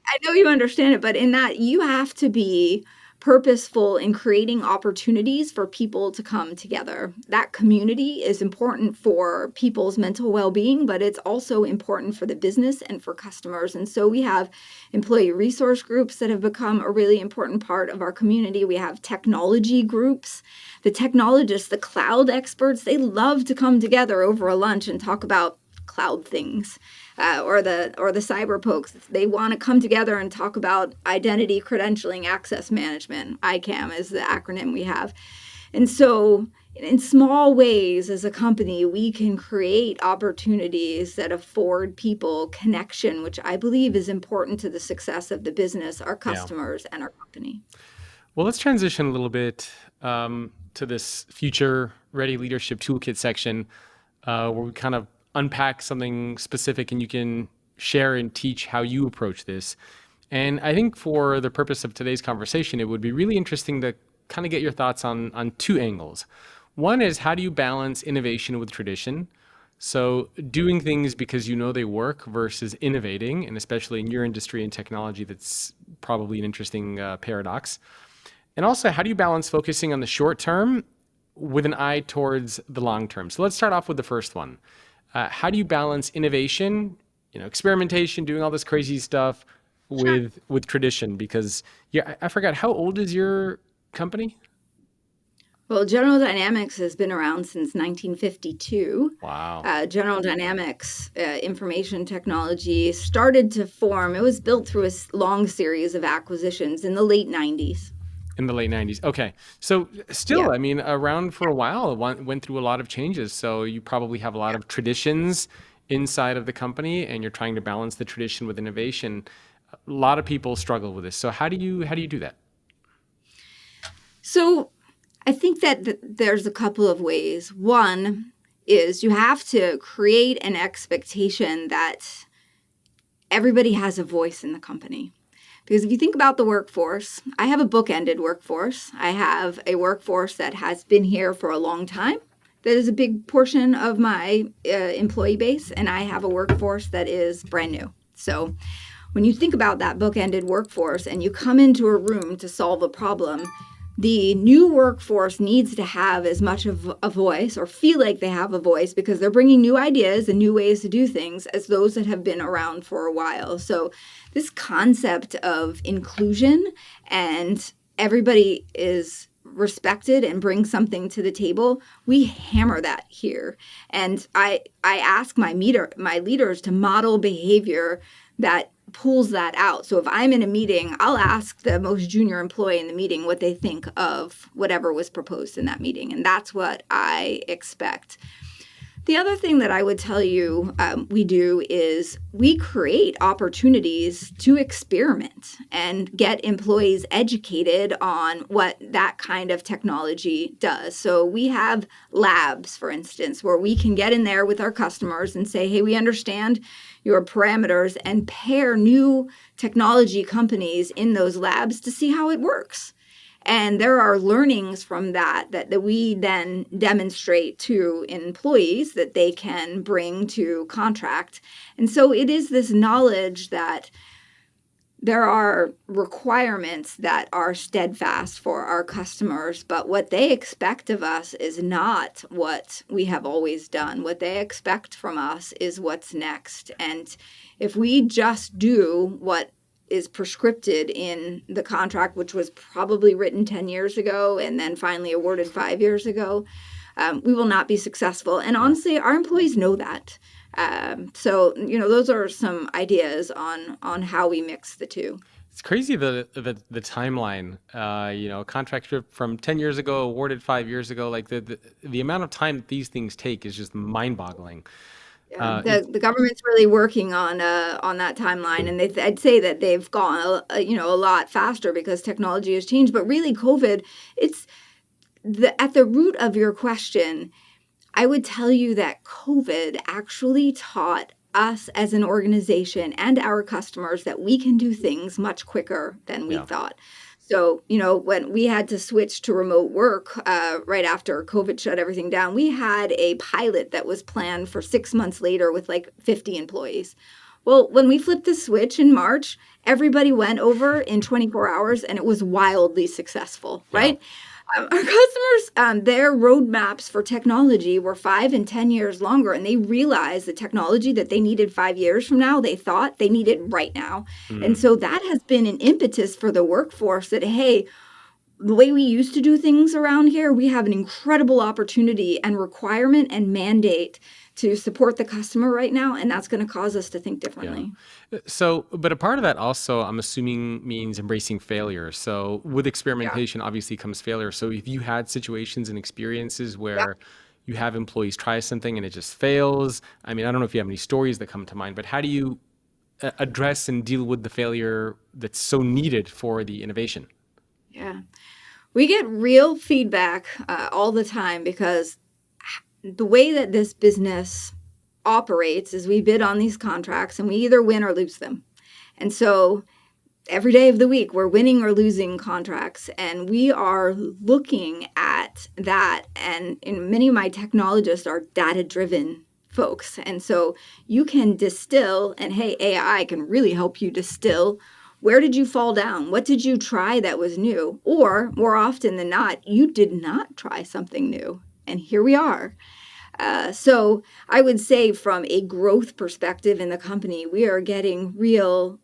I know you understand it, but in that you have to be purposeful in creating opportunities for people to come together. That community is important for people's mental well-being, but it's also important for the business and for customers. And so we have employee resource groups that have become a really important part of our community. We have technology groups. The technologists, the cloud experts, they love to come together over a lunch and talk about cloud things. Or the cyber pokes, they want to come together and talk about identity credentialing access management. ICAM is the acronym we have. And so in small ways as a company, we can create opportunities that afford people connection, which I believe is important to the success of the business, our
Yeah.
customers, and our company.
Well, let's transition a little bit to this future ready leadership toolkit section where we kind of unpack something specific and you can share and teach how you approach this. And I think for the purpose of today's conversation, it would be really interesting to kind of get your thoughts on two angles. One is, how do you balance innovation with tradition? So doing things because you know they work versus innovating, and especially in your industry and technology, that's probably an interesting paradox. And also, how do you balance focusing on the short term with an eye towards the long term? So let's start off with the first one. How do you balance innovation, experimentation, doing all this crazy stuff
Sure.
with tradition? Because yeah, I forgot, how old is your company?
Well, General Dynamics has been around since 1952.
Wow.
General Dynamics information technology started to form. It was built through a long series of acquisitions in the late 90s.
In the late 90s. Okay. So
Yeah.
still, I mean, around for a while, it went through a lot of changes. So you probably have a lot of traditions inside of the company and you're trying to balance the tradition with innovation. A lot of people struggle with this. So how do you do that?
So I think that there's a couple of ways. One is you have to create an expectation that everybody has a voice in the company. Because if you think about the workforce, I have a bookended workforce. I have a workforce that has been here for a long time. That is a big portion of my employee base. And I have a workforce that is brand new. So when you think about that bookended workforce and you come into a room to solve a problem, the new workforce needs to have as much of a voice or feel like they have a voice because they're bringing new ideas and new ways to do things as those that have been around for a while. So this concept of inclusion and everybody is respected and brings something to the table, we hammer that here. And I ask my leaders to model behavior that pulls that out. So if I'm in a meeting, I'll ask the most junior employee in the meeting what they think of whatever was proposed in that meeting. And that's what I expect. The other thing that I would tell you we do is we create opportunities to experiment and get employees educated on what that kind of technology does. So we have labs, for instance, where we can get in there with our customers and say, hey, we understand your parameters, and pair new technology companies in those labs to see how it works. And there are learnings from that we then demonstrate to employees that they can bring to contract. And so it is this knowledge that there are requirements that are steadfast for our customers, but what they expect of us is not what we have always done. What they expect from us is what's next. And if we just do what is prescripted in the contract, which was probably written 10 years ago and then finally awarded 5 years ago, we will not be successful. And honestly, our employees know that. So, those are some ideas on how we mix the two.
It's crazy the timeline. A contract from 10 years ago, awarded 5 years ago. Like the amount of time that these things take is just mind-boggling.
Yeah,
It's
the government's really working on that timeline, and I'd say that they've gone a lot faster because technology has changed. But really, COVID, it's at the root of your question. I would tell you that COVID actually taught us as an organization and our customers that we can do things much quicker than we
yeah,
thought. So, when we had to switch to remote work right after COVID shut everything down, we had a pilot that was planned for 6 months later with like 50 employees. Well, when we flipped the switch in March, everybody went over in 24 hours and it was wildly successful,
yeah.
right? Our customers, their roadmaps for technology were 5 and 10 years longer, and they realized the technology that they needed 5 years from now, they thought they needed right now. And
Mm.
so that has been an impetus for the workforce that, hey, the way we used to do things around here, we have an incredible opportunity and requirement and mandate to support the customer right now, and that's going to cause us to think
Yeah.
differently.
So, but a part of that also, I'm assuming, means embracing failure. So, with
Yeah.
experimentation, obviously comes failure. So, if you had situations and experiences
Yeah.
where you have employees try something and it just fails, I mean, I don't know if you have any stories that come to mind, but how do you address and deal with the failure that's so needed for the innovation?
Yeah. We get real feedback all the time because the way that this business operates is we bid on these contracts and we either win or lose them. And so every day of the week, we're winning or losing contracts. And we are looking at that. And many of my technologists are data driven folks. And so you can distill, and hey, AI can really help you distill. Where did you fall down? What did you try that was new? Or more often than not, you did not try something new. And here we are. So I would say from a growth perspective in the company, we are getting real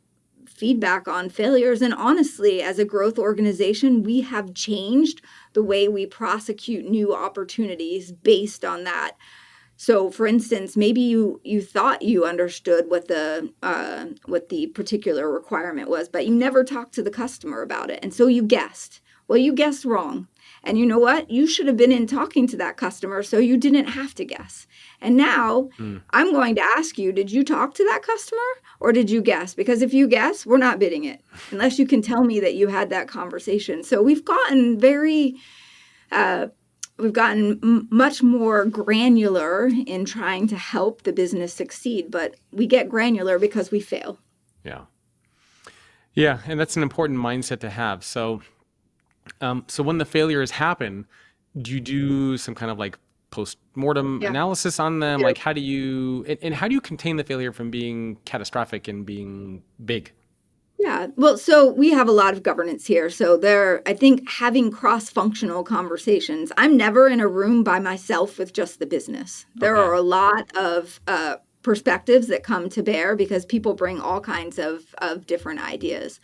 feedback on failures. And honestly, as a growth organization, we have changed the way we prosecute new opportunities based on that. So, for instance, maybe you thought you understood what the particular requirement was, but you never talked to the customer about it, and so you guessed. Well, you guessed wrong. And you know what? You should have been in talking to that customer so you didn't have to guess. And now I'm going to ask you, did you talk to that customer or did you guess? Because if you guess, we're not bidding it unless you can tell me that you had that conversation. So we've gotten much more granular in trying to help the business succeed, but we get granular because we fail.
Yeah. Yeah. And that's an important mindset to have. So, so when the failures happen, do you do some kind of like post-mortem
Yeah.
analysis on them?
Yeah.
Like how do you, and how do you contain the failure from being catastrophic and being big?
Yeah. Well, so we have a lot of governance here. So I think having cross-functional conversations. I'm never in a room by myself with just the business. There
Okay.
are a lot of perspectives that come to bear because people bring all kinds of different ideas.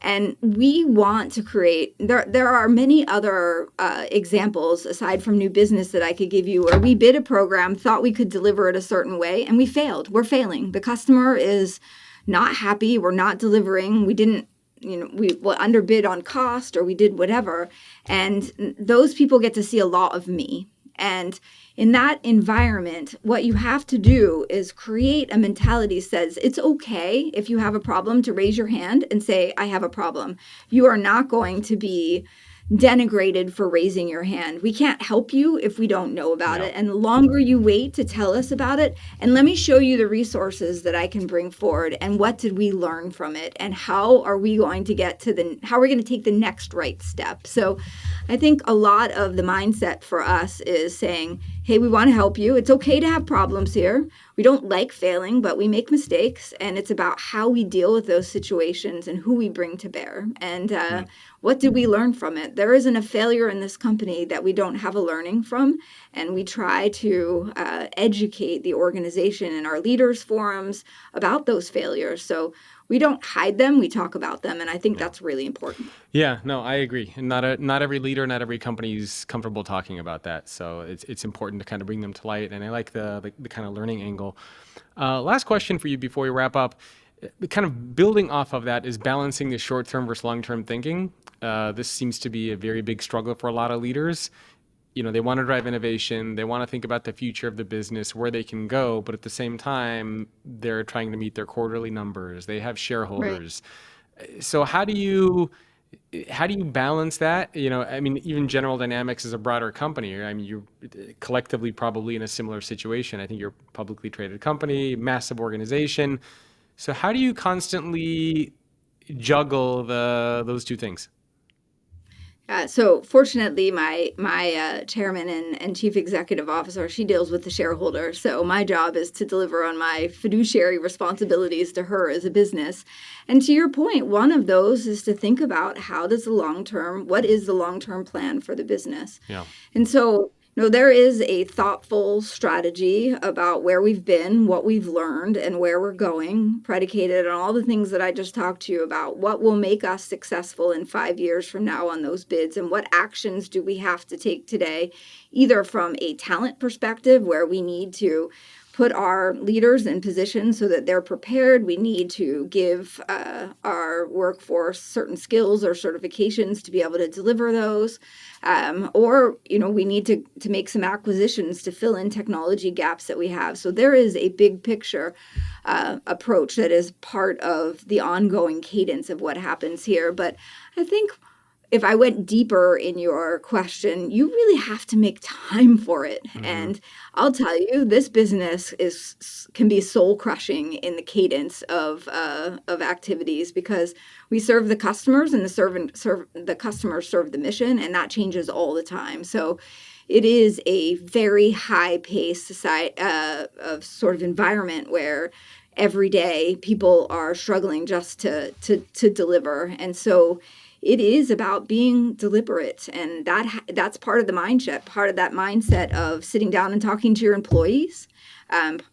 And we want to create, there are many other examples aside from new business that I could give you where we bid a program, thought we could deliver it a certain way, and we failed. We're failing. The customer is not happy. We're not delivering. We didn't, we underbid on cost or we did whatever. And those people get to see a lot of me. And in that environment, what you have to do is create a mentality that says it's okay if you have a problem to raise your hand and say, I have a problem. You are not going to be denigrated for raising your hand. We can't help you if we don't know about
No.
it. And the longer you wait to tell us about it, and let me show you the resources that I can bring forward and what did we learn from it and how are we going to how are we going to take the next right step. So I think a lot of the mindset for us is saying, hey, we want to help you. It's okay to have problems here. We don't like failing, but we make mistakes. And it's about how we deal with those situations and who we bring to bear. And what did we learn from it? There isn't a failure in this company that we don't have a learning from. And we try to educate the organization in our leaders forums about those failures. So we don't hide them, we talk about them. And I think that's really important.
Yeah, no, I agree. And not every leader, not every company is comfortable talking about that. So it's important to kind of bring them to light. And I like the kind of learning angle. Last question for you before we wrap up. Kind of building off of that is balancing the short-term versus long-term thinking. This seems to be a very big struggle for a lot of leaders. They want to drive innovation. They want to think about the future of the business, where they can go. But at the same time, they're trying to meet their quarterly numbers. They have shareholders. So how do you balance that? I mean, even General Dynamics is a broader company. I mean, you're collectively probably in a similar situation. I think you're a publicly traded company, massive organization. So how do you constantly juggle those two things?
So fortunately, my chairman and chief executive officer, she deals with the shareholder. So my job is to deliver on my fiduciary responsibilities to her as a business. And to your point, one of those is to think about what is the long-term plan for the business?
Yeah.
And so No, there is a thoughtful strategy about where we've been, what we've learned, and where we're going, predicated on all the things that I just talked to you about. What will make us successful in 5 years from now on those bids, and what actions do we have to take today, either from a talent perspective, where we need to put our leaders in position so that they're prepared. We need to give our workforce certain skills or certifications to be able to deliver those. Or, we need to make some acquisitions to fill in technology gaps that we have. So there is a big picture approach that is part of the ongoing cadence of what happens here. But I think if I went deeper in your question, you really have to make time for it.
Mm-hmm.
And I'll tell you, this business can be soul crushing in the cadence of activities, because we serve the customers, and the customers serve the mission, and that changes all the time. So it is a very high paced society of sort of environment where every day people are struggling just to deliver. And so it is about being deliberate, and that's part of the mindset. Part of that mindset of sitting down and talking to your employees.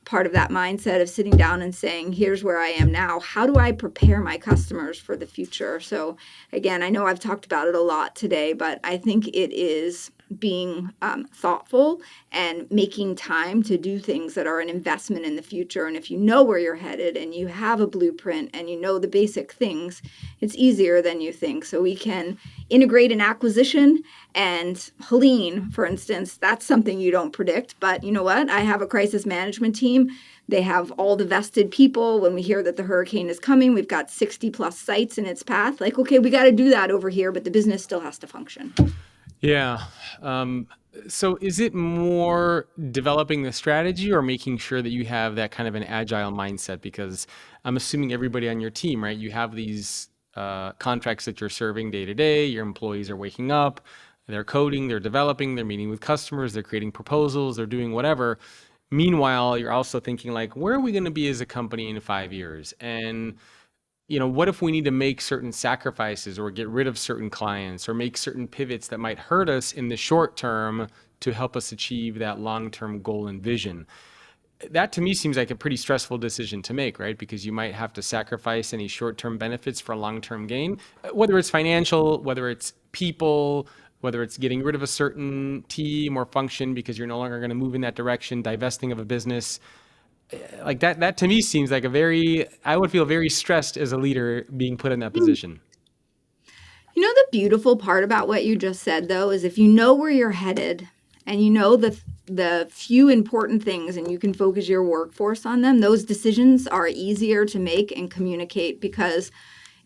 Part of that mindset of sitting down and saying, here's where I am now. How do I prepare my customers for the future? So again, I know I've talked about it a lot today, but I think it is being thoughtful and making time to do things that are an investment in the future. And if you know where you're headed and you have a blueprint and you know the basic things, it's easier than you think. So we can integrate an acquisition, and Helene, for instance, that's something you don't predict. But you know what? I have a crisis management team. They have all the vested people. When we hear that the hurricane is coming, we've got 60 plus sites in its path. Like, okay, we got to do that over here, but the business still has to function.
Yeah. So is it more developing the strategy or making sure that you have that kind of an agile mindset? Because I'm assuming everybody on your team, right? You have these contracts that you're serving day to day. Your employees are waking up, they're coding, they're developing, they're meeting with customers, they're creating proposals, they're doing whatever. Meanwhile, you're also thinking like, where are we going to be as a company in 5 years? And what if we need to make certain sacrifices or get rid of certain clients or make certain pivots that might hurt us in the short term to help us achieve that long-term goal and vision? That to me seems like a pretty stressful decision to make, right? Because you might have to sacrifice any short-term benefits for long-term gain, whether it's financial, whether it's people, whether it's getting rid of a certain team or function because you're no longer going to move in that direction, divesting of a business. Like that to me seems like I would feel very stressed as a leader being put in that position.
The beautiful part about what you just said, though, is if you know where you're headed and you know the few important things and you can focus your workforce on them, those decisions are easier to make and communicate, because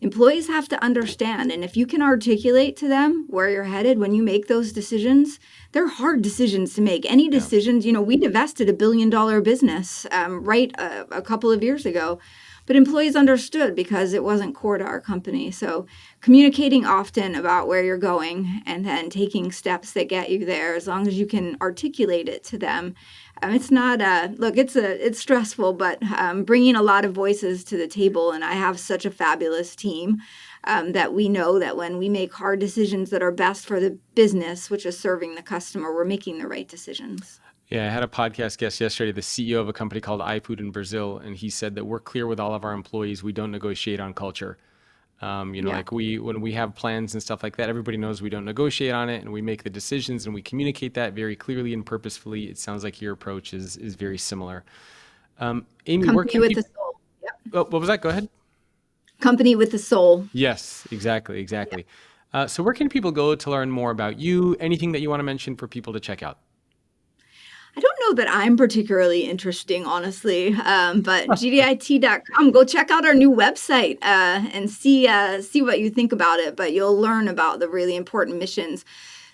employees have to understand. And if you can articulate to them where you're headed when you make those decisions, they're hard decisions to make. Any decisions, we divested $1 billion business a couple of years ago, but employees understood because it wasn't core to our company. So communicating often about where you're going and then taking steps that get you there, as long as you can articulate it to them. It's not it's stressful, but bringing a lot of voices to the table. And I have such a fabulous team that we know that when we make hard decisions that are best for the business, which is serving the customer, we're making the right decisions.
Yeah, I had a podcast guest yesterday, the CEO of a company called iFood in Brazil, and he said that we're clear with all of our employees. We don't negotiate on culture. Like when we have plans and stuff like that, everybody knows we don't negotiate on it, and we make the decisions and we communicate that very clearly and purposefully. It sounds like your approach is very similar. Amy, where
Company
can
with
people?
the soul. Yep.
Oh, what was that? Go ahead.
Company with the soul.
Yes, exactly. So where can people go to learn more about you? Anything that you want to mention for people to check out?
I don't know that I'm particularly interesting, honestly, but GDIT.com, go check out our new website and see what you think about it, but you'll learn about the really important missions.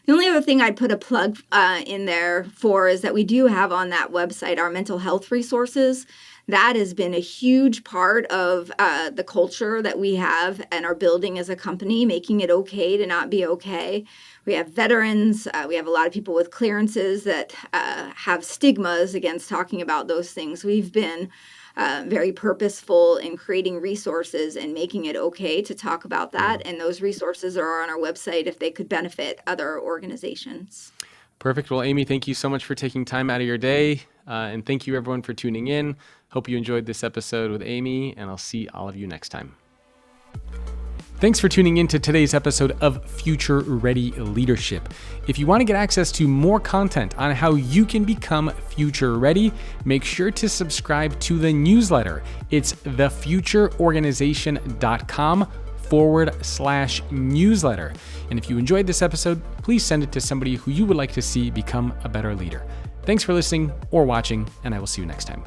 The only other thing I'd put a plug in there for is that we do have on that website our mental health resources. That has been a huge part of the culture that we have and are building as a company, making it okay to not be okay. We have veterans. We have a lot of people with clearances that have stigmas against talking about those things. We've been very purposeful in creating resources and making it okay to talk about that. And those resources are on our website if they could benefit other organizations.
Perfect. Well, Amy, thank you so much for taking time out of your day. And thank you everyone for tuning in. Hope you enjoyed this episode with Amy, and I'll see all of you next time. Thanks for tuning in to today's episode of Future Ready Leadership. If you want to get access to more content on how you can become future ready, make sure to subscribe to the newsletter. It's thefutureorganization.com/newsletter. And if you enjoyed this episode, please send it to somebody who you would like to see become a better leader. Thanks for listening or watching, and I will see you next time.